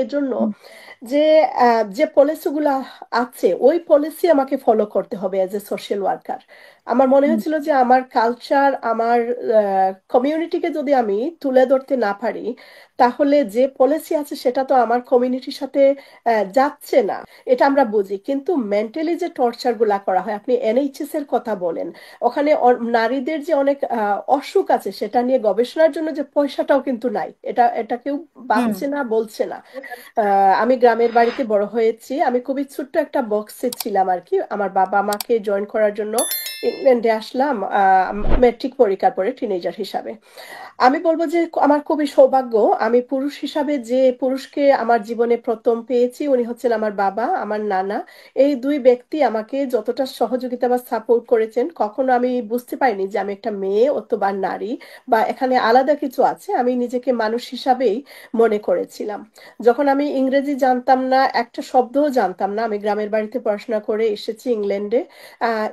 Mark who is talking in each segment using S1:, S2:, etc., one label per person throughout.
S1: এজন্য
S2: হুম,
S1: যে যে পলিসিগুলো আছে ওই পলিসি আমাকে ফলো করতে হবে এজ এ সোশ্যাল ওয়ার্কার। আমার মনে
S2: হুম,
S1: হয়েছিল যে আমার কালচার, আমার কমিউনিটিকে যদি আমি তুলে ধরতে না পারি, তাহলে যে পলিসি আছে সেটা তো আমার কমিউনিটির সাথে যাচ্ছে না। এটা আমরা বুঝি, কিন্তু মেন্টালি যে টর্চার গুলা করা হয়, আপনি এনএইচএস এর কথা বলেন, ওখানে নারীদের যে অনেক অসুখ আছে সেটা নিয়ে গবেষণার জন্য যে পয়সাটাও কিন্তু নাই, এটা কেউ
S2: হুম,
S1: ভাবছে না, বলছে না। আমি গ্রামের বাড়িতে বড় হয়েছি, আমি খুবই ছোট্ট একটা বক্সে ছিলাম আর কি। আমার বাবা আমাকে জয়েন করার জন্য ইংল্যান্ডে আসলাম ম্যাট্রিক পরীক্ষার পরে টিনেজার হিসাবে। আমি বলবো যে আমার খুবই সৌভাগ্য, আমি পুরুষ হিসাবে যে পুরুষকে আমার জীবনে প্রথম পেয়েছি উনি হচ্ছেন আমার বাবা, আমার নানা। এই দুই ব্যক্তি আমাকে যতটা সহযোগিতা বা সাপোর্ট করেছেন, কখনো আমি বুঝতে পারিনি যে আমি একটা মেয়ে অথবা নারী বা এখানে আলাদা কিছু আছে। আমি নিজেকে মানুষ হিসাবেই মনে করেছিলাম। যখন আমি ইংরেজি জানতাম না, একটা শব্দও জানতাম না, আমি গ্রামের বাড়িতে পড়াশোনা করে এসেছি ইংল্যান্ডে।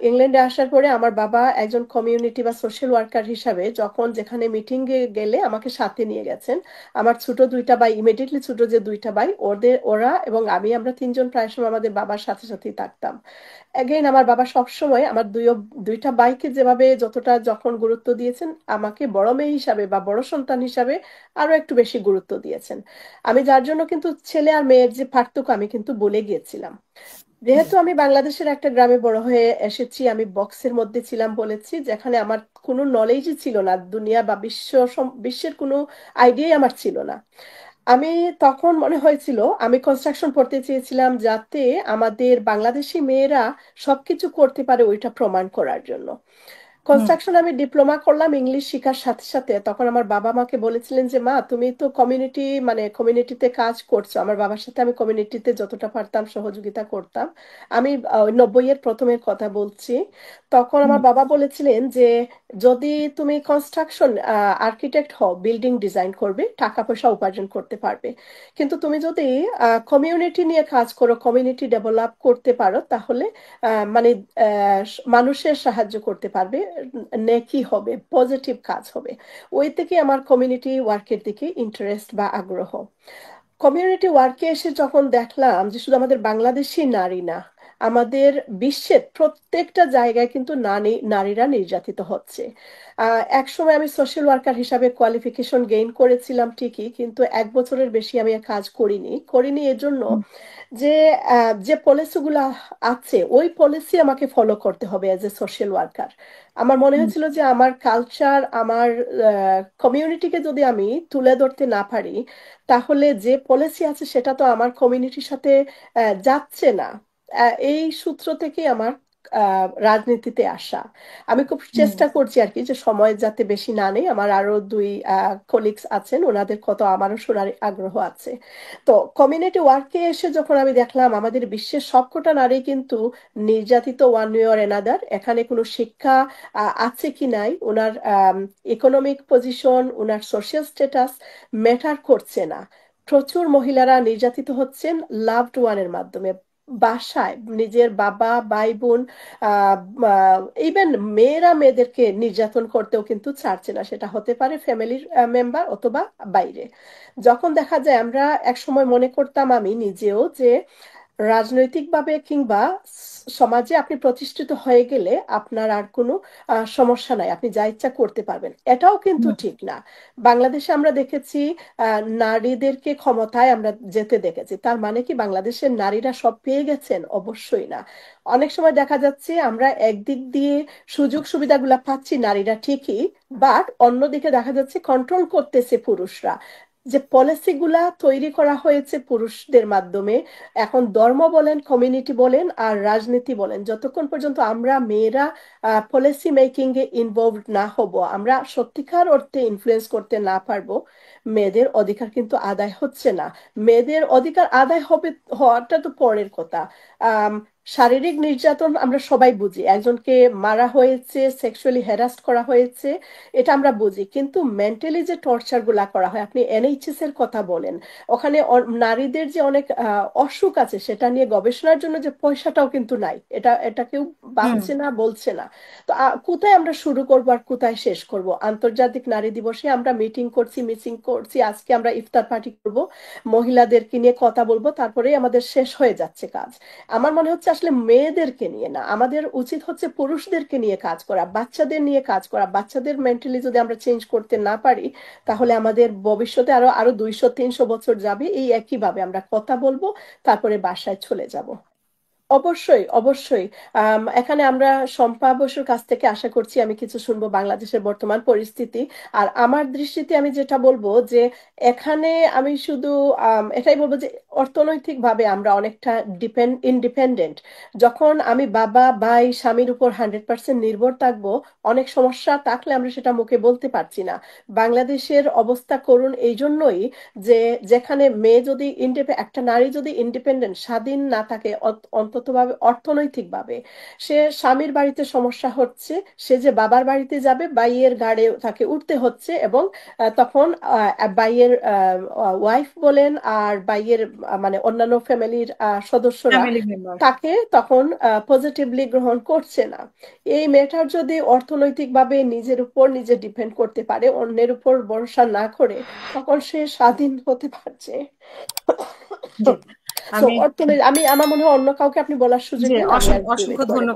S1: ইংল্যান্ডে আসার পরে আমার বাবা একজন কমিউনিটি বা সোশ্যাল ওয়ার্কার হিসাবে যখন যেখানে মিটিং এ গেলে আমাকে সাথে নিয়ে গেছেন। আমার ছোট দুইটা ভাই, ইমিডিয়েটলি ছোট যে দুইটা ভাই, ওরা এবং আমরা তিনজন প্রায় সময় আমাদের বাবার সাথে সাথেই থাকতাম। এগেইন আমার বাবা সবসময় আমার দুইটা ভাইকে যেভাবে যতটা যখন গুরুত্ব দিয়েছেন, আমাকে বড় মেয়ে হিসাবে বা বড় সন্তান হিসাবে আরো একটু বেশি গুরুত্ব দিয়েছেন। আমি যার জন্য কিন্তু ছেলে আর মেয়ের যে পার্থক্য আমি কিন্তু বলে গিয়েছিলাম। যেহেতু আমি বাংলাদেশের একটা গ্রামে বড় হয়ে এসেছি, আমি বক্সের মধ্যে ছিলাম বলেছি, যেখানে আমার কোনো নলেজই ছিল না দুনিয়া বা বিশ্বের কোনো আইডিয়াই আমার ছিল না। আমি তখন মনে হয়েছিল আমি কনস্ট্রাকশন পড়তে চেয়েছিলাম, যাতে আমাদের বাংলাদেশি মেয়েরা সবকিছু করতে পারে ওইটা প্রমাণ করার জন্য।
S2: হুম,
S1: কনস্ট্রাকশন আমি ডিপ্লোমা করলাম ইংলিশ শেখার সাথে সাথে। তখন আমার বাবা মাকে বলেছিলেন যে মা, তুমি তো কমিউনিটিতে কাজ করছো। আমার বাবার সাথে আমি কমিউনিটিতে যতটা পারতাম সহযোগিতা করতাম। আমি 90-এর প্রথমের কথা বলছি। তখন
S2: হুম,
S1: আমার বাবা বলেছিলেন যে যদি তুমি কনস্ট্রাকশন আর্কিটেক্ট হও, বিল্ডিং ডিজাইন করবে, টাকা পয়সা উপার্জন করতে পারবে, কিন্তু তুমি যদি কমিউনিটি নিয়ে কাজ করো, কমিউনিটি ডেভেলপ করতে পারো, তাহলে মানে মানুষের সাহায্য করতে পারবে, নেকি হবে, পজিটিভ কাজ হবে। ওই থেকে আমার কমিউনিটি ওয়ার্কের দিকে ইন্টারেস্ট বা আগ্রহ। কমিউনিটি ওয়ার্কে এসে যখন দেখলাম যে শুধু আমাদের বাংলাদেশি নারী না, আমাদের বিশ্বের প্রত্যেকটা জায়গায় কিন্তু নারীরা নির্যাতিত হচ্ছে। এক সময় আমি সোশ্যাল ওয়ার্কার হিসাবে কোয়ালিফিকেশন গেইন করেছিলাম ঠিকই, কিন্তু 1 বছরের বেশি আমি আর কাজ করিনি এজন্য
S2: হুম,
S1: যে যে পলিসিগুলো আছে ওই পলিসি আমাকে ফলো করতে হবে এজ এ সোশ্যাল ওয়ার্কার। আমার মনে
S2: হুম,
S1: হয়েছিল যে আমার কালচার, আমার কমিউনিটিকে যদি আমি তুলে ধরতে না পারি, তাহলে যে পলিসি আছে সেটা তো আমার কমিউনিটির সাথে যাচ্ছে না। এই সূত্র থেকে আমার রাজনীতিতে আসা। আমি খুব
S2: হুম,
S1: চেষ্টা করছি আর কি যে সময় যাতে বেশি না নেই। আমার আরো দুই কলিগস আছেন, ওনাদের কত আমারও শোনার আগ্রহ আছে। তো কমিউনিটি ওয়ার্কে এসে যখন আমি দেখলাম আমাদের বিশ্বের সবকটা নারী কিন্তু নির্যাতিত ওয়ান ওয়ে অর এনাদার। এখানে কোনো শিক্ষা আছে কি নাই, ওনার ইকোনমিক পজিশন, ওনার সোশ্যাল স্ট্যাটাস ম্যাটার করছে না। প্রচুর মহিলারা নির্যাতিত হচ্ছেন লাভড ওয়ানের মাধ্যমে, বাসায় নিজের বাবা, ভাই, বোন, ইভেন মেয়েরা মেয়েদেরকে নির্যাতন করতেও কিন্তু ছাড়ছে না, সেটা হতে পারে ফ্যামিলির মেম্বার অথবা বাইরে। যখন দেখা যায়, আমরা একসময় মনে করতাম আমি নিজেও যে রাজনৈতিকভাবে কিংবা সমাজে আপনি প্রতিষ্ঠিত হয়ে গেলে আপনার আর কোনো সমস্যা নাই, আপনি যা ইচ্ছা করতে পারবেন, এটাও কিন্তু
S2: হুম,
S1: ঠিক না। বাংলাদেশে আমরা দেখেছি নারীদেরকে ক্ষমতায় আমরা যেতে দেখেছি, তার মানে কি বাংলাদেশের নারীরা সব পেয়ে গেছেন? অবশ্যই না। অনেক সময় দেখা যাচ্ছে আমরা একদিক দিয়ে সুযোগ সুবিধাগুলা পাচ্ছি নারীরা ঠিকই, বাট অন্যদিকে দেখা যাচ্ছে কন্ট্রোল করতেছে পুরুষরা। যে পলিসিগুলা তৈরি করা হয়েছে পুরুষদের মাধ্যমে, এখন ধর্ম বলেন, কমিউনিটি বলেন আর রাজনীতি বলেন, যতক্ষণ পর্যন্ত আমরা মেয়েরা পলিসি মেকিং এ ইনভলভ না হব, আমরা সত্যিকার অর্থে ইনফ্লুয়েন্স করতে না পারবো, মেয়েদের অধিকার কিন্তু আদায় হচ্ছে না। মেয়েদের অধিকার আদায় হবে, হওয়াটা তো পরের কথা। আম, শারীরিক নির্যাতন আমরা সবাই বুঝি, একজনকে মারা হয়েছে, সেক্সুয়ালি হ্যারাস্ট করা হয়েছে, এটা আমরা বুঝি, কিন্তু মেন্টালি যে টর্চার গুলা করা হয়, আপনি এনএইচএস এর কথা বলেন, ওখানে নারীদের যে অনেক অসুখ আছে সেটা নিয়ে গবেষণার জন্য যে পয়সাটাও কিন্তু নাই, এটা কেউ
S2: হুম,
S1: ভাবছে না, বলছে না। তো কোথায় আমরা শুরু করব আর কোথায় শেষ করব? আন্তর্জাতিক নারী দিবসে আমরা মিটিং করছি, মিছিল করছি আজকে আমরা ইফতার পার্টি করব, মহিলাদেরকে নিয়ে কথা বলবো, তারপরেই আমাদের শেষ হয়ে যাচ্ছে কাজ। আমার মনে হচ্ছে আসলে মেয়েদেরকে নিয়ে না, আমাদের উচিত হচ্ছে পুরুষদেরকে নিয়ে কাজ করা, বাচ্চাদের নিয়ে কাজ করা। বাচ্চাদের মেন্টালি যদি আমরা চেঞ্জ করতে না পারি, তাহলে আমাদের ভবিষ্যতে আরো আরো 200-300 বছর যাবে এই একইভাবে আমরা কথা বলবো, তারপরে বাসায় চলে যাব। অবশ্যই, অবশ্যই। এখানে আমরা শম্পা বসুর কাছ থেকে আশা করছি আমি কিছু শুনবো বাংলাদেশের বর্তমান পরিস্থিতি। আর আমার দৃষ্টিতে আমি যেটা বলবো যে এখানে আমি শুধু এটাই বলবো যে অর্থনৈতিকভাবে আমরা অনেকটা ইন্ডিপেন্ডেন্ট। যখন আমি বাবা ভাই স্বামীর উপর 100% নির্ভর থাকবো, অনেক সমস্যা থাকলে আমরা সেটা মুখে বলতে পারছি না। বাংলাদেশের অবস্থা করুন এই জন্যই যে যেখানে মেয়ে যদি একটা নারী যদি ইন্ডিপেন্ডেন্ট স্বাধীন না থাকে, অন্ততভাবে অর্থনৈতিকভাবে, সে স্বামীর বাড়িতে সমস্যা হচ্ছে, সে যে বাবার বাড়িতে যাবে বাইয়ের গাড়ে তাকে উঠতে হচ্ছে, এবং তখন বাইয়ের ওয়াইফ বলেন আর বাইয়ের মানে অন্যান্য ফ্যামিলির সদস্যরা
S2: ফ্যামিলি মেম্বার।
S1: তাকে তখন পজিটিভলি গ্রহণ করছে না। এই মেয়েটার যদি অর্থনৈতিকভাবে নিজের উপর নিজে ডিপেন্ড করতে পারে, অন্যের উপর ভরসা না করে, তখন সে স্বাধীন হতে পারছে।
S2: জি।
S1: সো
S2: আমি
S1: অর্থনৈতিক, আমি আমার মনে হয় অন্য কাউকে আপনি বলার সুযোগ
S2: জি,
S1: দিন, আমি আর
S2: অসংখ্য
S1: এবারে
S2: ধন্যবাদ।